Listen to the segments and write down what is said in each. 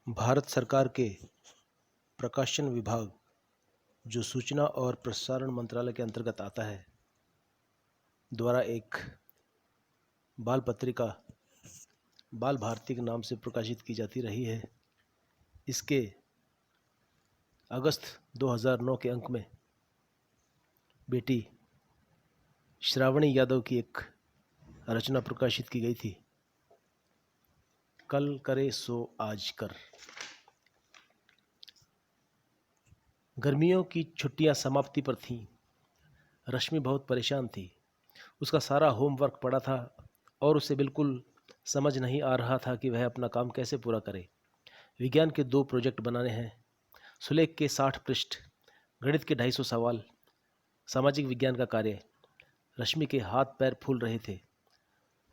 भारत सरकार के प्रकाशन विभाग, जो सूचना और प्रसारण मंत्रालय के अंतर्गत आता है, द्वारा एक बाल पत्रिका बाल भारती के नाम से प्रकाशित की जाती रही है। इसके अगस्त 2009 के अंक में बेटी श्रावणी यादव की एक रचना प्रकाशित की गई थी, कल करे सो आज कर। गर्मियों की छुट्टियां समाप्ति पर थीं। रश्मि बहुत परेशान थी। उसका सारा होमवर्क पड़ा था और उसे बिल्कुल समझ नहीं आ रहा था कि वह अपना काम कैसे पूरा करे। विज्ञान के 2 प्रोजेक्ट बनाने हैं, सुलेख के 60 पृष्ठ, गणित के 250 सवाल, सामाजिक विज्ञान का कार्य। रश्मि के हाथ पैर फूल रहे थे।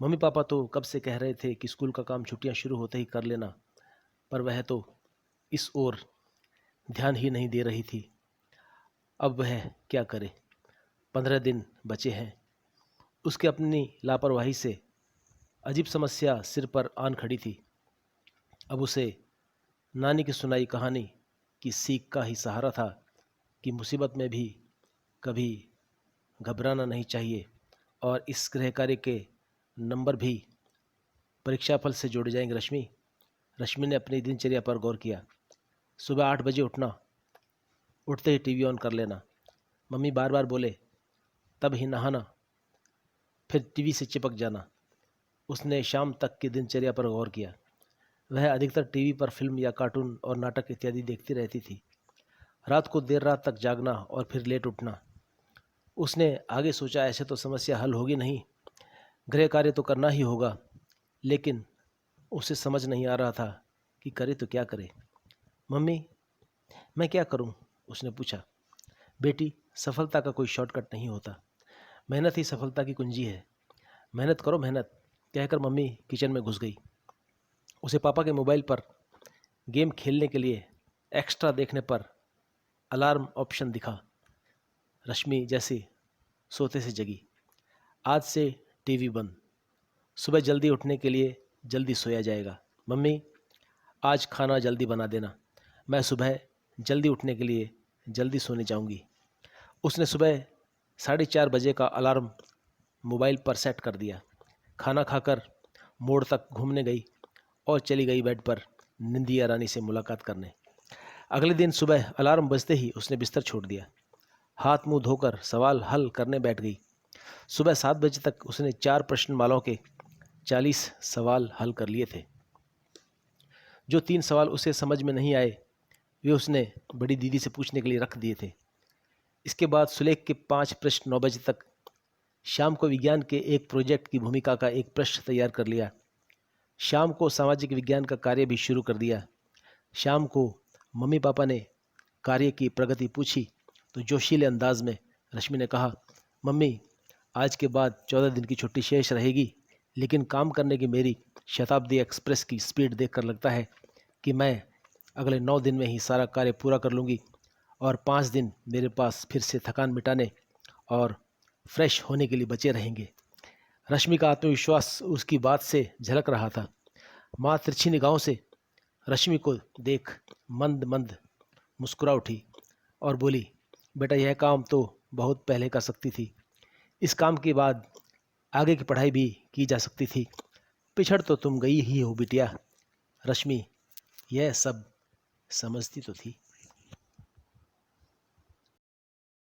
मम्मी पापा तो कब से कह रहे थे कि स्कूल का काम छुट्टियां शुरू होते ही कर लेना, पर वह तो इस ओर ध्यान ही नहीं दे रही थी। अब वह क्या करे? 15 दिन बचे हैं। उसके अपनी लापरवाही से अजीब समस्या सिर पर आन खड़ी थी। अब उसे नानी की सुनाई कहानी की सीख का ही सहारा था कि मुसीबत में भी कभी घबराना नहीं चाहिए और इस गृह कार्य के नंबर भी परीक्षाफल से जोड़े जाएंगे। रश्मि ने अपनी दिनचर्या पर गौर किया। सुबह 8 बजे उठना, उठते ही टीवी ऑन कर लेना, मम्मी बार बार बोले तब ही नहाना, फिर टीवी से चिपक जाना। उसने शाम तक की दिनचर्या पर गौर किया। वह अधिकतर टीवी पर फिल्म या कार्टून और नाटक इत्यादि देखती रहती थी। रात को देर रात तक जागना और फिर लेट उठना। उसने आगे सोचा, ऐसे तो समस्या हल होगी नहीं, गृह कार्य तो करना ही होगा, लेकिन उसे समझ नहीं आ रहा था कि करे तो क्या करे। मम्मी, मैं क्या करूं? उसने पूछा। बेटी, सफलता का कोई शॉर्टकट नहीं होता, मेहनत ही सफलता की कुंजी है। मेहनत करो मेहनत, कहकर मम्मी किचन में घुस गई। उसे पापा के मोबाइल पर गेम खेलने के लिए एक्स्ट्रा देखने पर अलार्म ऑप्शन दिखा। रश्मि जैसे सोते से जगी। आज से टीवी बंद, सुबह जल्दी उठने के लिए जल्दी सोया जाएगा। मम्मी, आज खाना जल्दी बना देना, मैं सुबह जल्दी उठने के लिए जल्दी सोने जाऊंगी। उसने सुबह 4:30 बजे का अलार्म मोबाइल पर सेट कर दिया। खाना खाकर मोड़ तक घूमने गई और चली गई बेड पर निंदिया रानी से मुलाकात करने। अगले दिन सुबह अलार्म बजते ही उसने बिस्तर छोड़ दिया। हाथ मुंह धोकर सवाल हल करने बैठ गई। सुबह 7 बजे तक उसने 4 प्रश्नमालाओं के 40 सवाल हल कर लिए थे। जो 3 सवाल उसे समझ में नहीं आए, वे उसने बड़ी दीदी से पूछने के लिए रख दिए थे। इसके बाद सुलेख के 5 प्रश्न 9 बजे तक। शाम को विज्ञान के एक प्रोजेक्ट की भूमिका का एक प्रश्न तैयार कर लिया। शाम को सामाजिक विज्ञान का कार्य भी शुरू कर दिया। शाम को मम्मी पापा ने कार्य की प्रगति पूछी तो जोशीले अंदाज में रश्मि ने कहा, मम्मी, आज के बाद 14 दिन की छुट्टी शेष रहेगी, लेकिन काम करने की मेरी शताब्दी एक्सप्रेस की स्पीड देखकर लगता है कि मैं अगले 9 दिन में ही सारा कार्य पूरा कर लूँगी और 5 दिन मेरे पास फिर से थकान मिटाने और फ्रेश होने के लिए बचे रहेंगे। रश्मि का आत्मविश्वास उसकी बात से झलक रहा था। माँ तिरछी निगाहों से रश्मि को देख मंद मंद मुस्कुरा उठी और बोली, बेटा, यह काम तो बहुत पहले कर सकती थी। इस काम के बाद आगे की पढ़ाई भी की जा सकती थी। पिछड़ तो तुम गई ही हो बिटिया। रश्मि यह सब समझती तो थी।